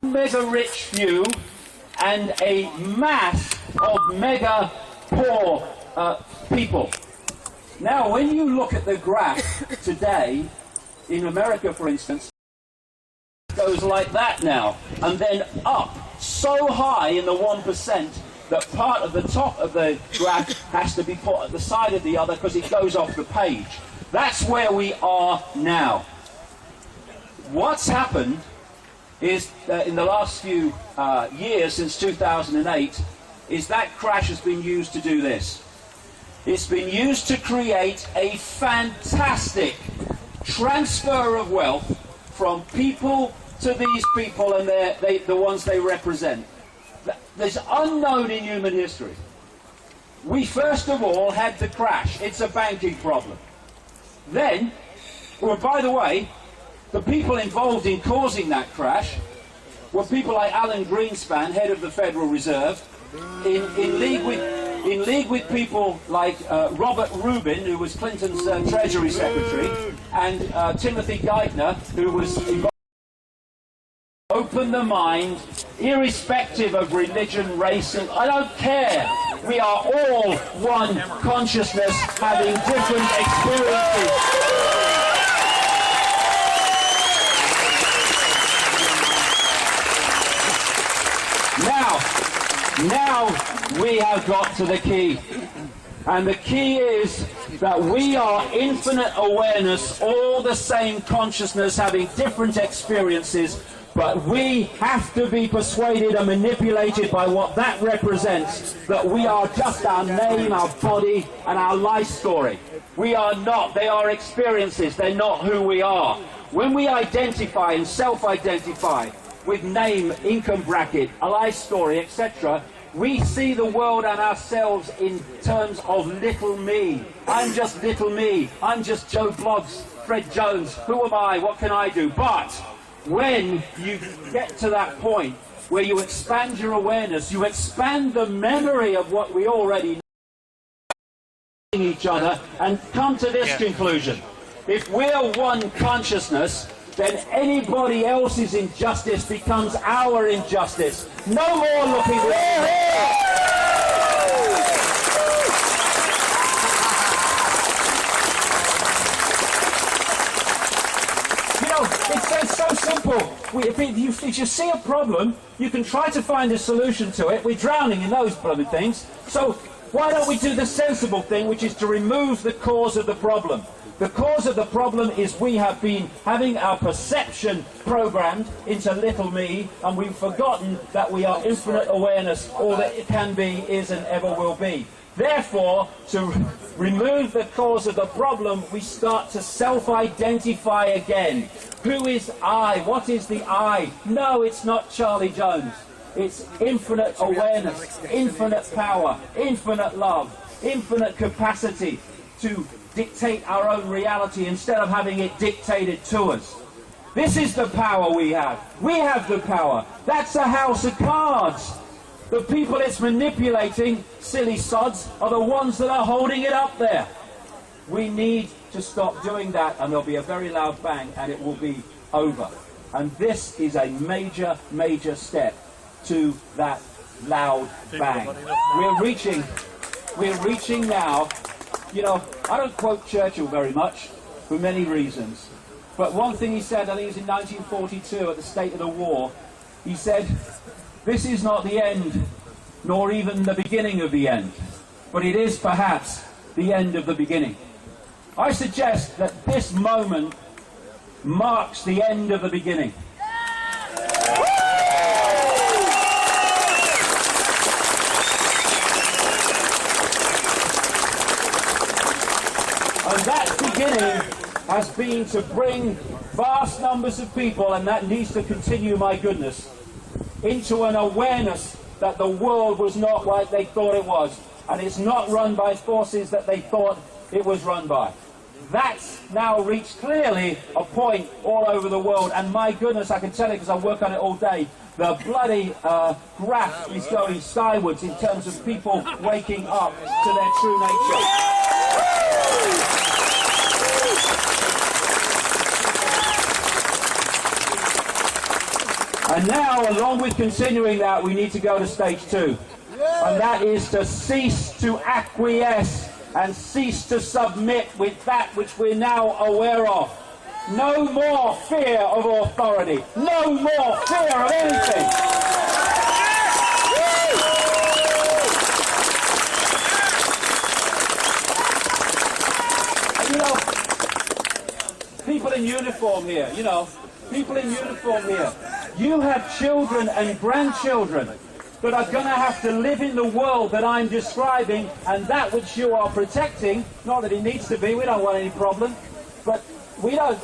mega rich few and a mass of mega poor people. Now, when you look at the graph today, in America, for instance, it goes like that now, and then up so high in the 1% that part of the top of the graph has to be put at the side of the other because it goes off the page. That's where we are now. What's happened is that in the last few years, since 2008, is that crash has been used to do this. It's been used to create a fantastic transfer of wealth from people to these people and the ones they represent. There's unknown in human history. We first of all had the crash. It's a banking problem. Then, well, by the way, the people involved in causing that crash were people like Alan Greenspan, head of the Federal Reserve, in league with people like Robert Rubin, who was Clinton's Treasury Secretary, and Timothy Geithner, who was involved. Open the mind, irrespective of religion, race, and I don't care. We are all one consciousness having different experiences. Now we have got to the key. And the key is that we are infinite awareness, all the same consciousness having different experiences, but we have to be persuaded and manipulated by what that represents, that we are just our name, our body, and our life story. We are not. They are experiences. They're not who we are. When we identify and self-identify with name, income bracket, a life story, etc., we see the world and ourselves in terms of little me. I'm just little me. I'm just Joe Bloggs, Fred Jones. Who am I? What can I do? But when you get to that point where you expand your awareness, you expand the memory of what we already know each other, and come to this conclusion. If we're one consciousness, then anybody else's injustice becomes our injustice. No more looking It's so simple. If you see a problem, you can try to find a solution to it. We're drowning in those bloody things. So why don't we do the sensible thing, which is to remove the cause of the problem? The cause of the problem is we have been having our perception programmed into little me, and we've forgotten that we are infinite awareness. All that it can be, is, and ever will be. Therefore, to remove the cause of the problem, we start to self-identify again. Who is I? What is the I? No, it's not Charlie Jones. It's infinite awareness, infinite power, infinite love, infinite capacity to dictate our own reality instead of having it dictated to us. This is the power we have. We have the power. That's a house of cards. The people it's manipulating, silly sods, are the ones that are holding it up there. We need to stop doing that, and there'll be a very loud bang, and it will be over. And this is a major, major step to that loud bang. We're reaching now. You know, I don't quote Churchill very much, for many reasons. But one thing he said, I think it was in 1942 at the State of the War, he said, "This is not the end, nor even the beginning of the end, but it is perhaps the end of the beginning." I suggest that this moment marks the end of the beginning. And that beginning has been to bring vast numbers of people, and that needs to continue, my goodness, into an awareness that the world was not like they thought it was, and it's not run by forces that they thought it was run by. That's now reached clearly a point all over the world, and my goodness, I can tell you because I work on it all day, the bloody graph is going sideways in terms of people waking up to their true nature. And now, along with continuing that, we need to go to stage 2. And that is to cease to acquiesce and cease to submit with that which we're now aware of. No more fear of authority. No more fear of anything. And you know, people in uniform here, people in uniform here, you have children and grandchildren that are going to have to live in the world that I'm describing, and that which you are protecting. Not that it needs to be, we don't want any problem, but we don't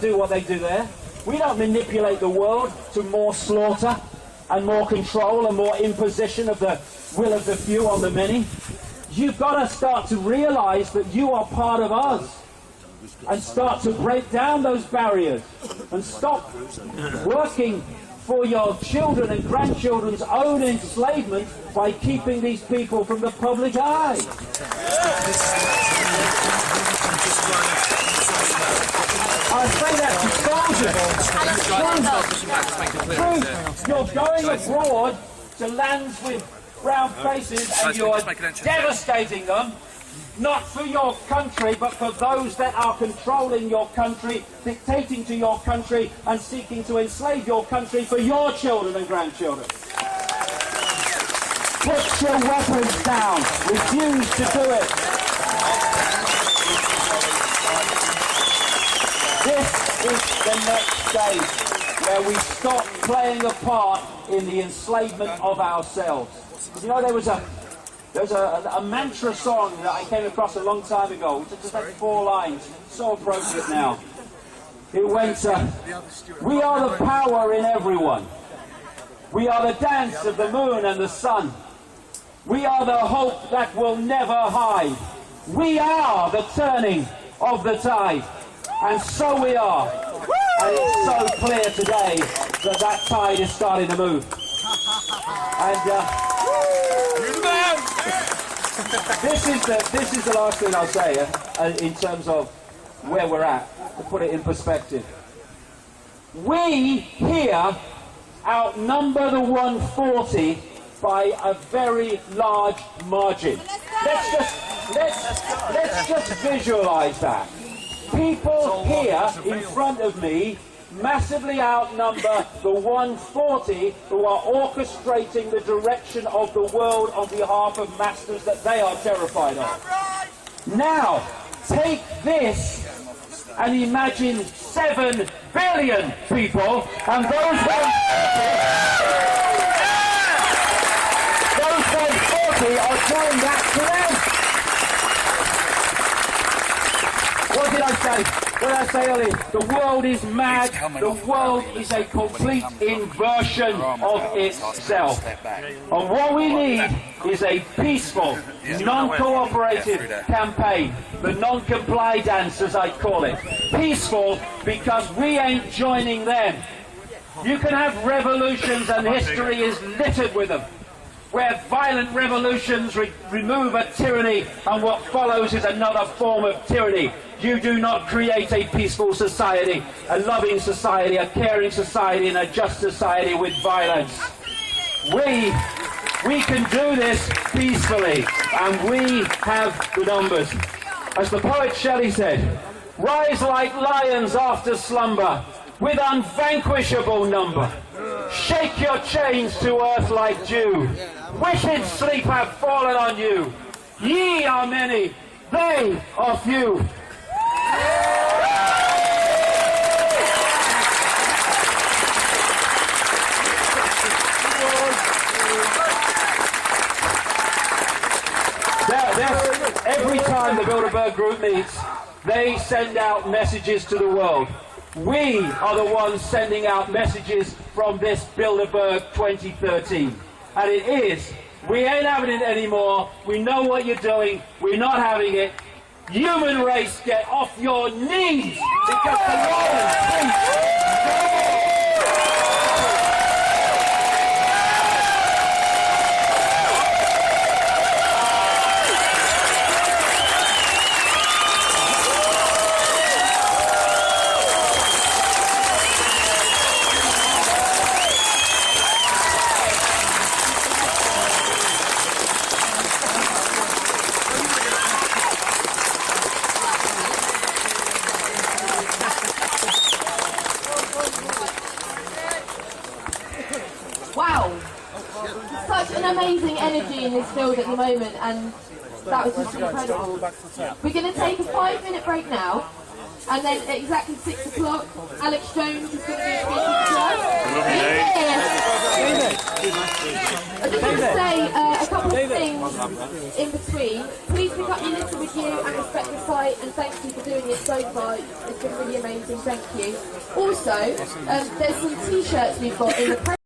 do what they do there. We don't manipulate the world to more slaughter and more control and more imposition of the will of the few on the many. You've got to start to realize that you are part of us and start to break down those barriers and stop working for your children and grandchildren's own enslavement by keeping these people from the public eye. I say that to soldiers. Truth. You're going abroad to lands with brown faces and you're devastating them. Not for your country, but for those that are controlling your country, dictating to your country, and seeking to enslave your country for your children and grandchildren. Put your weapons down. Refuse to do it. This is the next stage where we stop playing a part in the enslavement of ourselves. You know, there's a mantra song that I came across a long time ago, which just had 4 lines, so appropriate now. It went, we are the power in everyone. We are the dance of the moon and the sun. We are the hope that will never hide. We are the turning of the tide. And so we are. And it's so clear today that that tide is starting to move. And this is the last thing I'll say in terms of where we're at, to put it in perspective. We here outnumber the 140 by a very large margin. Let's just visualize that. People here in front of me massively outnumber the 140 who are orchestrating the direction of the world on behalf of masters that they are terrified of. Now, take this and imagine 7 billion people, and those 140 are doing that to them. What did I say? What did I say earlier? The world is mad. The world is a complete inversion of itself. And what we need is a peaceful, non-cooperative campaign. The non-comply dance, as I call it. Peaceful because we ain't joining them. You can have revolutions, and history is littered with them, where violent revolutions remove a tyranny, and what follows is another form of tyranny. You do not create a peaceful society, a loving society, a caring society, and a just society with violence. We can do this peacefully, and we have the numbers. As the poet Shelley said, rise like lions after slumber, with unvanquishable number. Shake your chains to earth like dew. Wicked sleep have fallen on you. Ye are many, they are few. Every time the Bilderberg group meets, they send out messages to the world. We are the ones sending out messages from this Bilderberg 2013. And it is, we ain't having it anymore, we know what you're doing, we're not having it. Human race, get off your knees, because the Lord is amazing energy in this field at the moment, and that was just incredible. We're going to take a 5-minute break now, and then at exactly 6 o'clock, Alex Jones is going to be speaking to us. I just want to say a couple of things in between. Please pick up your litter with you and respect the site, and thank you for doing it so far. It's been really amazing, thank you. Also, there's some t-shirts we've got in the